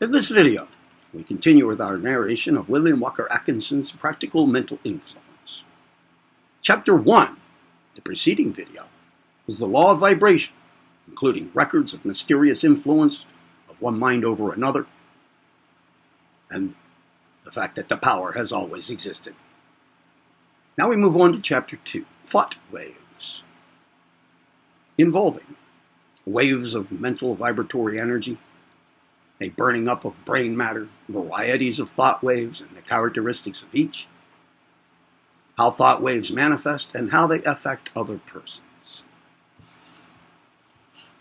In this video, we continue with our narration of William Walker Atkinson's Practical Mental Influence. Chapter 1, the preceding video, was the law of vibration, including records of mysterious influence of one mind over another, and the fact that the power has always existed. Now we move on to Chapter 2, Thought Waves, involving waves of mental vibratory energy, a burning up of brain matter, varieties of thought waves, and the characteristics of each, how thought waves manifest, and how they affect other persons.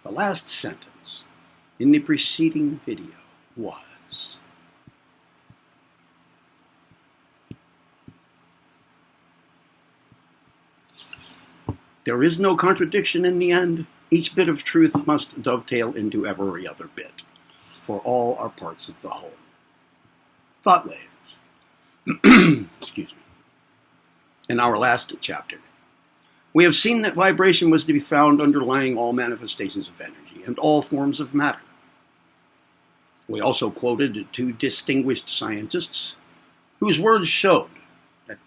The last sentence in the preceding video was, "There is no contradiction in the end. Each bit of truth must dovetail into every other bit, for all are parts of the whole." Thought waves. Excuse me. In our last chapter, we have seen that vibration was to be found underlying all manifestations of energy and all forms of matter. We also quoted two distinguished scientists whose words showed that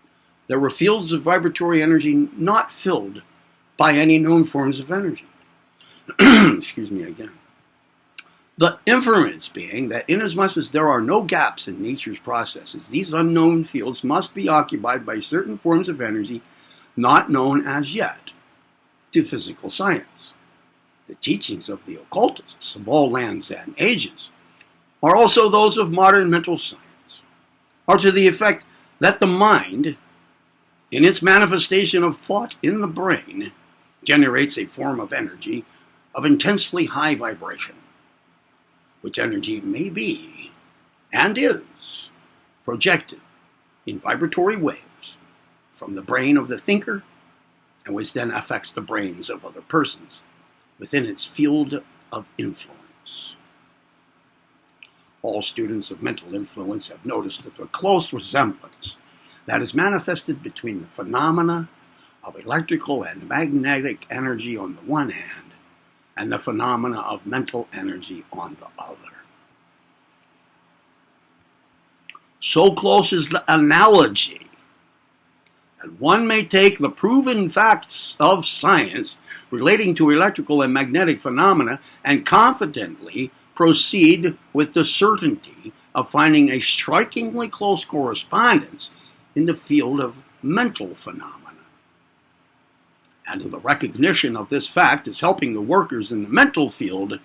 there were fields of vibratory energy not filled by any known forms of energy. Excuse me again. The inference being that inasmuch as there are no gaps in nature's processes, these unknown fields must be occupied by certain forms of energy not known as yet to physical science. The teachings of the occultists of all lands and ages are also those of modern mental science, are to the effect that the mind, in its manifestation of thought in the brain, generates a form of energy of intensely high vibration, which energy may be, and is, projected in vibratory waves from the brain of the thinker, and which then affects the brains of other persons within its field of influence. All students of mental influence have noticed that the close resemblance that is manifested between the phenomena of electrical and magnetic energy on the one hand, and the phenomena of mental energy on the other. So close is the analogy that one may take the proven facts of science relating to electrical and magnetic phenomena and confidently proceed with the certainty of finding a strikingly close correspondence in the field of mental phenomena. And the recognition of this fact is helping the workers in the mental field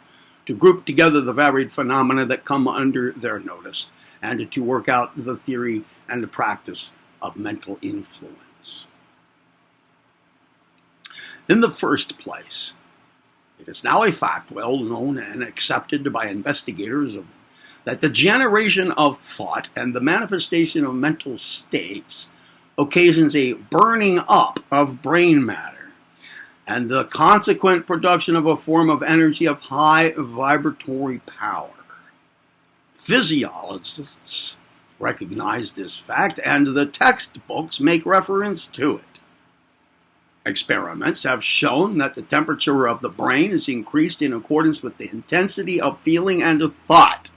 to group together the varied phenomena that come under their notice and to work out the theory and the practice of mental influence. In the first place, it is now a fact well known and accepted by investigators that the generation of thought and the manifestation of mental states occasions a burning up of brain matter, and the consequent production of a form of energy of high vibratory power. Physiologists recognize this fact, and the textbooks make reference to it. Experiments have shown that the temperature of the brain is increased in accordance with the intensity of feeling and of thought,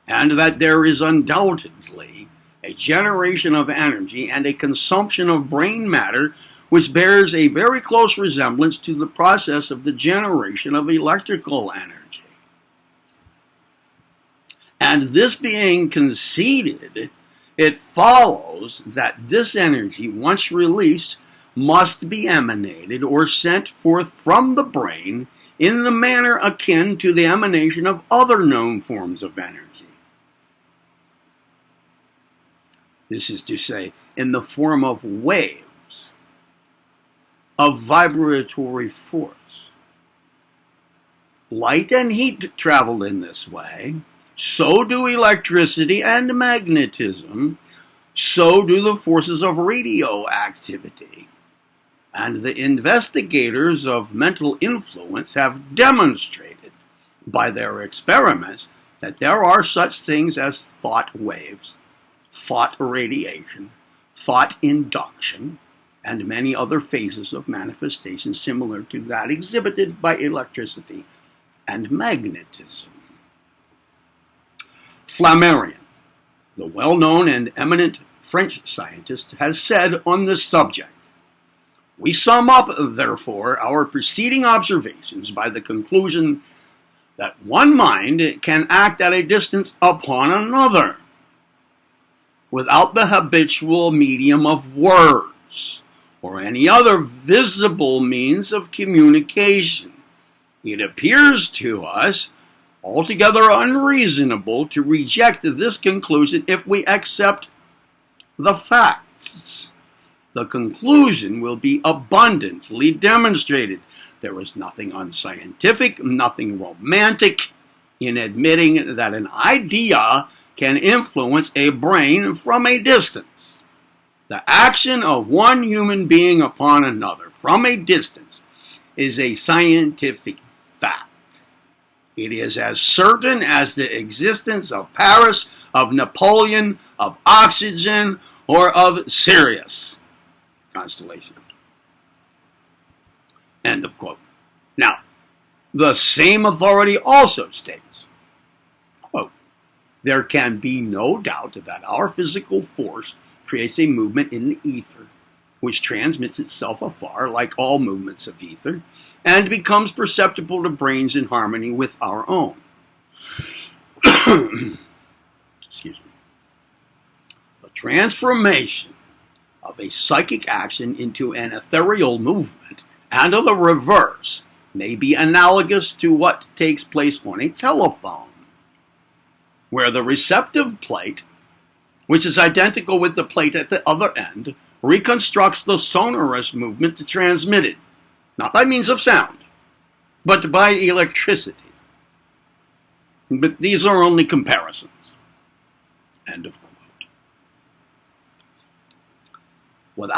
and that there is undoubtedly a generation of energy and a consumption of brain matter which bears a very close resemblance to the process of the generation of electrical energy. And this being conceded, it follows that this energy, once released, must be emanated or sent forth from the brain in the manner akin to the emanation of other known forms of energy. This is to say, in the form of waves of vibratory force. Light and heat travel in this way, so do electricity and magnetism, so do the forces of radioactivity. And the investigators of mental influence have demonstrated by their experiments that there are such things as thought waves, thought radiation, thought induction, and many other phases of manifestation similar to that exhibited by electricity and magnetism. Flammarion, the well-known and eminent French scientist, has said on this subject, "We sum up, therefore, our preceding observations by the conclusion that one mind can act at a distance upon another, without the habitual medium of words, or any other visible means of communication. It appears to us altogether unreasonable to reject this conclusion if we accept the facts. The conclusion will be abundantly demonstrated. There is nothing unscientific, nothing romantic in admitting that an idea can influence a brain from a distance. The action of one human being upon another from a distance is a scientific fact. It is as certain as the existence of Paris, of Napoleon, of oxygen, or of Sirius constellation." End of quote. Now, the same authority also states, quote, "There can be no doubt that our physical force creates a movement in the ether, which transmits itself afar, like all movements of ether, and becomes perceptible to brains in harmony with our own." Excuse me. "The transformation of a psychic action into an ethereal movement, and of the reverse, may be analogous to what takes place on a telephone, where the receptive plate, which is identical with the plate at the other end, reconstructs the sonorous movement transmitted, not by means of sound, but by electricity. But these are only comparisons." End of quote. When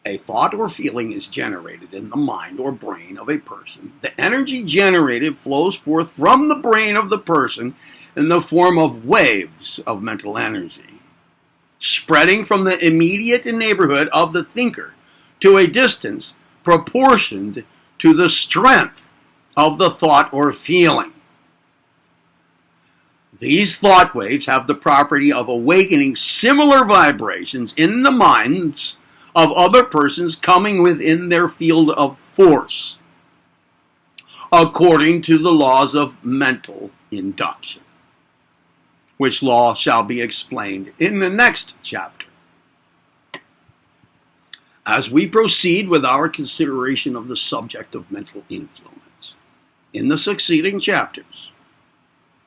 a thought or feeling is generated in the mind or brain of a person, the energy generated flows forth from the brain of the person in the form of waves of mental energy, spreading from the immediate neighborhood of the thinker to a distance proportioned to the strength of the thought or feeling. These thought waves have the property of awakening similar vibrations in the minds of other persons coming within their field of force, according to the laws of mental induction, which law shall be explained in the next chapter. As we proceed with our consideration of the subject of mental influence, in the succeeding chapters,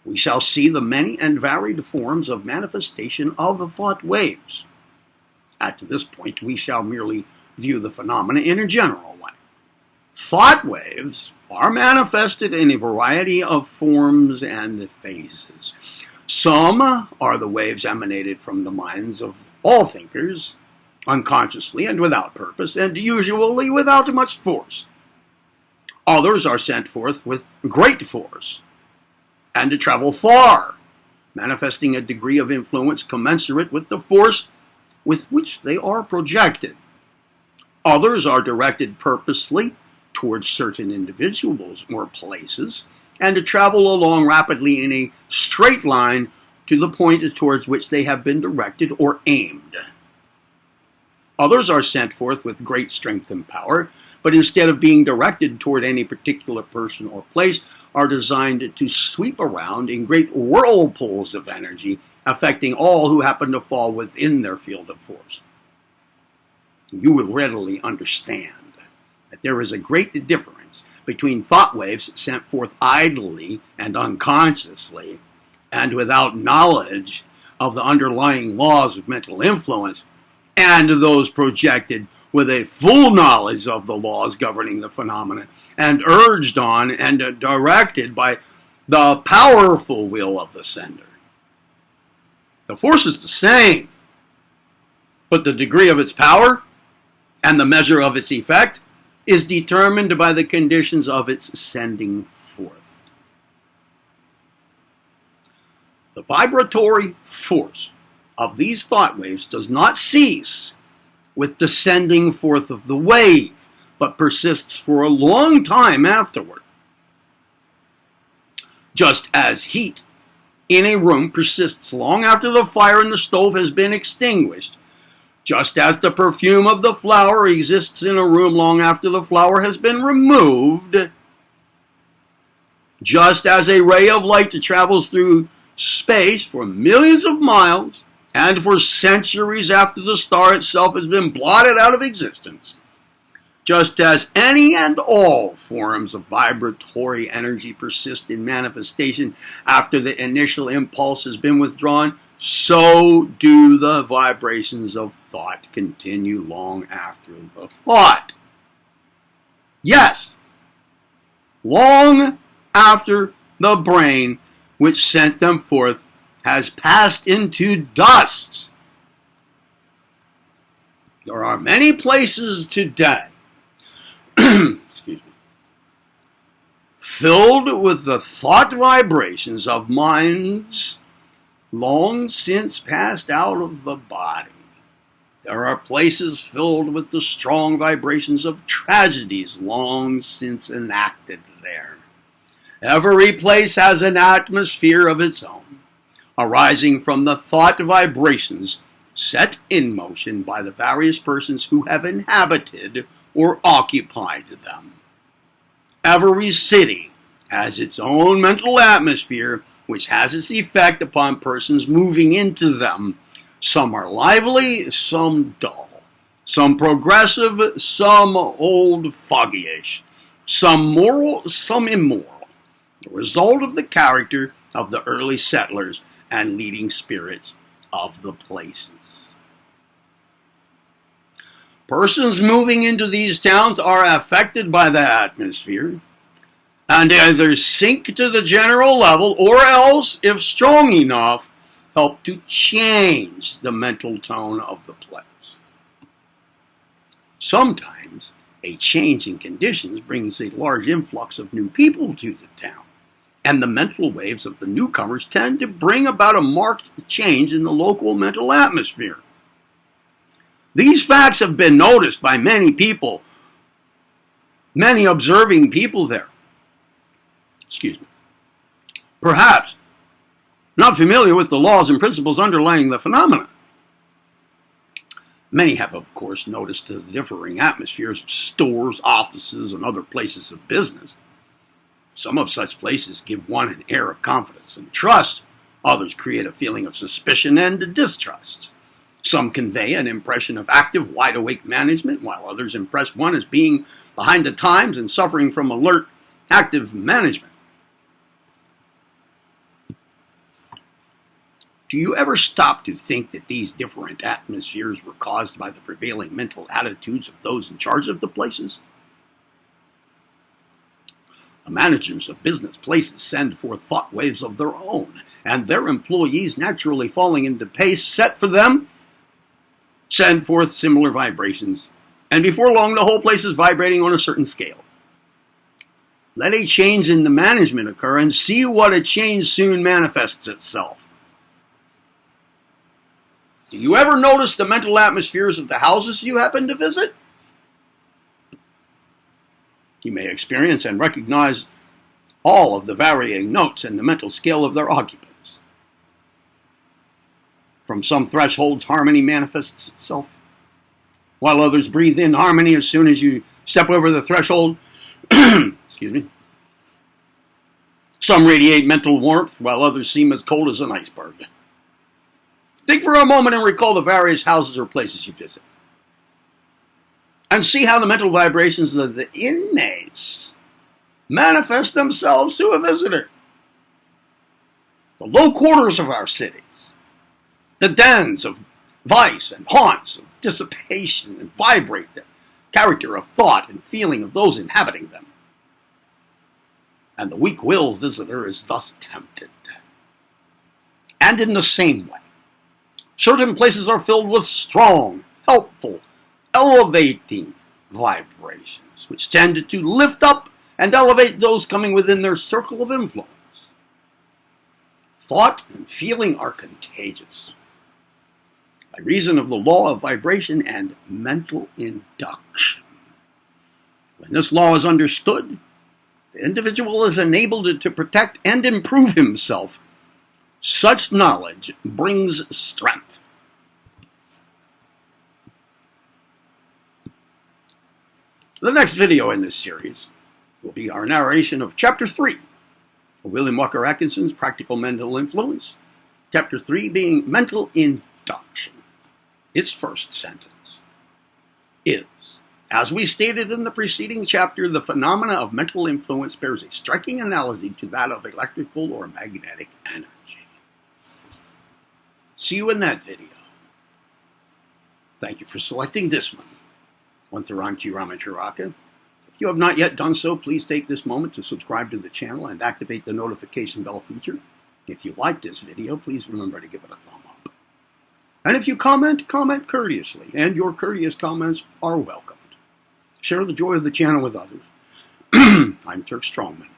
we shall see the many and varied forms of manifestation of the thought waves. At this point, we shall merely view the phenomena in a general way. Thought waves are manifested in a variety of forms and phases. Some are the waves emanated from the minds of all thinkers, unconsciously and without purpose, and usually without much force. Others are sent forth with great force, and to travel far, manifesting a degree of influence commensurate with the force with which they are projected. Others are directed purposely towards certain individuals or places, and to travel along rapidly in a straight line to the point towards which they have been directed or aimed. Others are sent forth with great strength and power, but instead of being directed toward any particular person or place, are designed to sweep around in great whirlpools of energy, affecting all who happen to fall within their field of force. You will readily understand that there is a great difference between thought waves sent forth idly and unconsciously, and without knowledge of the underlying laws of mental influence, and those projected with a full knowledge of the laws governing the phenomena, and urged on and directed by the powerful will of the sender. The force is the same, but the degree of its power and the measure of its effect is determined by the conditions of its sending forth. The vibratory force of these thought waves does not cease with the sending forth of the wave, but persists for a long time afterward. Just as heat in a room persists long after the fire in the stove has been extinguished, just as the perfume of the flower exists in a room long after the flower has been removed, just as a ray of light that travels through space for millions of miles and for centuries after the star itself has been blotted out of existence, just as any and all forms of vibratory energy persist in manifestation after the initial impulse has been withdrawn, so do the vibrations of thought continue long after the thought. Yes, long after the brain which sent them forth has passed into dust. There are many places today filled with the thought vibrations of minds long since passed out of the body. There are places filled with the strong vibrations of tragedies long since enacted there. Every place has an atmosphere of its own, arising from the thought vibrations set in motion by the various persons who have inhabited or occupied them. Every city has its own mental atmosphere, which has its effect upon persons moving into them. Some are lively, some dull, some progressive, some old foggy-ish, some moral, some immoral, the result of the character of the early settlers and leading spirits of the places. Persons moving into these towns are affected by the atmosphere and either sink to the general level or else, if strong enough, help to change the mental tone of the place. Sometimes a change in conditions brings a large influx of new people to the town, and the mental waves of the newcomers tend to bring about a marked change in the local mental atmosphere. These facts have been noticed by many people, many observing people there. Perhaps not familiar with the laws and principles underlying the phenomena. Many have, of course, noticed the differing atmospheres of stores, offices, and other places of business. Some of such places give one an air of confidence and trust. Others create a feeling of suspicion and distrust. Some convey an impression of active, wide-awake management, while others impress one as being behind the times and suffering from alert, active management. Do you ever stop to think that these different atmospheres were caused by the prevailing mental attitudes of those in charge of the places? The managers of business places send forth thought waves of their own, and their employees, naturally falling into pace set for them, send forth similar vibrations, and before long the whole place is vibrating on a certain scale. Let a change in the management occur and see what a change soon manifests itself. Do you ever notice the mental atmospheres of the houses you happen to visit? You may experience and recognize all of the varying notes in the mental scale of their occupants. From some thresholds, harmony manifests itself, while others breathe in harmony as soon as you step over the threshold. Some radiate mental warmth, while others seem as cold as an iceberg. Think for a moment and recall the various houses or places you visit, and see how the mental vibrations of the inmates manifest themselves to a visitor. The low quarters of our cities, the dens of vice and haunts of dissipation, and vibrate the character of thought and feeling of those inhabiting them. And the weak-willed visitor is thus tempted. And in the same way, certain places are filled with strong, helpful, elevating vibrations, which tend to lift up and elevate those coming within their circle of influence. Thought and feeling are contagious by reason of the law of vibration and mental induction. When this law is understood, The individual is enabled to protect and improve himself. Such knowledge brings strength. The next video in this series will be our narration of Chapter 3 of William Walker Atkinson's Practical Mental Influence. Chapter 3 being Mental Induction. Its first sentence is, as we stated in the preceding chapter, the phenomena of mental influence bears a striking analogy to that of electrical or magnetic energy. See you in that video. Thank you for selecting this one. Wantaranki Ramacharaka. If you have not yet done so, please take this moment to subscribe to the channel and activate the notification bell feature. If you like this video, please remember to give it a thumb up. And if you comment courteously, and your courteous comments are welcomed. Share the joy of the channel with others. I'm Turk Strongman.